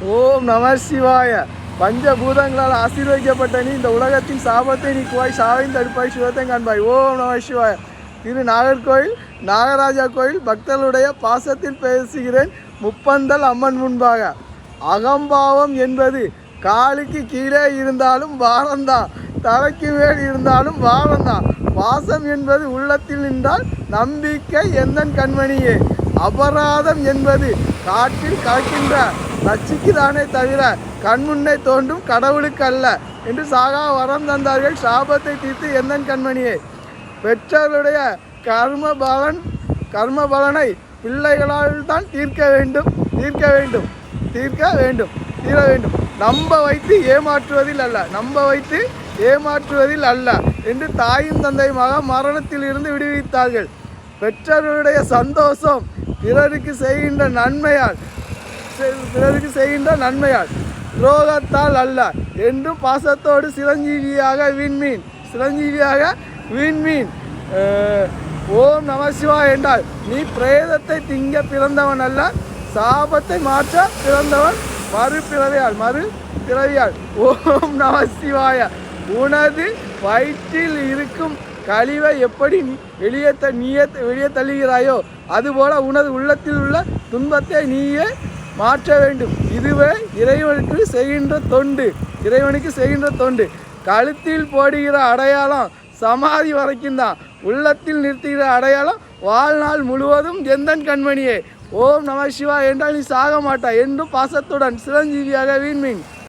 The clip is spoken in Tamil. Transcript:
ஓம் நம சிவாய. பஞ்சபூதங்களால் ஆசீர்வதிக்கப்பட்ட நீ இந்த உலகத்தின் சாபத்தை நீக்குவாய், சாவையும் தடுப்பாய், சிவத்தை காண்பாய். ஓம் நம சிவாய. திரு நாகர்கோயில் நாகராஜா கோயில் பக்தர்களுடைய பாசத்தில் பேசுகிறேன் முப்பந்தல் அம்மன் முன்பாக. அகம்பாவம் என்பது காலுக்கு கீழே இருந்தாலும் வாரந்தான், தலைக்கு மேல் இருந்தாலும் வாரந்தான். வாசம் என்பது உள்ளத்தில் நின்றால் நம்பிக்கை எந்தன் கண்மணியே. அபராதம் என்பது காற்றில் கலக்கின்ற நச்சுக்குதானே தவிர கண்முன்னே தோன்றும் கடவுளுக்கு அல்ல என்று சாகா வரம் தந்தார்கள். சாபத்தை தீர்த்து எந்தன் கண்மணியே. பெற்றோருடைய கர்ம பலனை பிள்ளைகளால் தான் தீர வேண்டும். நம்ப வைத்து ஏமாற்றுவதில் அல்ல என்று தாயும் தந்தையுமாக மரணத்தில் இருந்து விடுவித்தார்கள். பெற்றோருடைய சந்தோஷம் பிறருக்கு செய்கின்ற நன்மையால் துரோகத்தால் அல்ல என்றும் பாசத்தோடு சிரஞ்சீவியாக விண்மீன். ஓம் நம சிவா என்றால் நீ பிரேதத்தை திங்க பிறந்தவன் அல்ல, சாபத்தை மாற்ற பிறந்தவன் மறுபிறவியால். ஓம் நம சிவாய. உனது வயிற்றில் இருக்கும் கழிவை எப்படி வெளியே தள்ளுகிறாயோ அதுபோல உனது உள்ளத்தில் உள்ள துன்பத்தை நீயே மாற்ற வேண்டும். இதுவே இறைவனுக்கு செய்கின்ற தொண்டு. கழுத்தில் போடுகிற அடையாளம் சமாதி வரைக்கும் தான், உள்ளத்தில் நிறுத்துகிற அடையாளம் வாழ்நாள் முழுவதும் எந்தன் கண்மணியே. ஓம் நம சிவா என்றால் நீ சாக மாட்டாய் என்றும் பாசத்துடன் சிரஞ்சீவியாக விண்மீன்.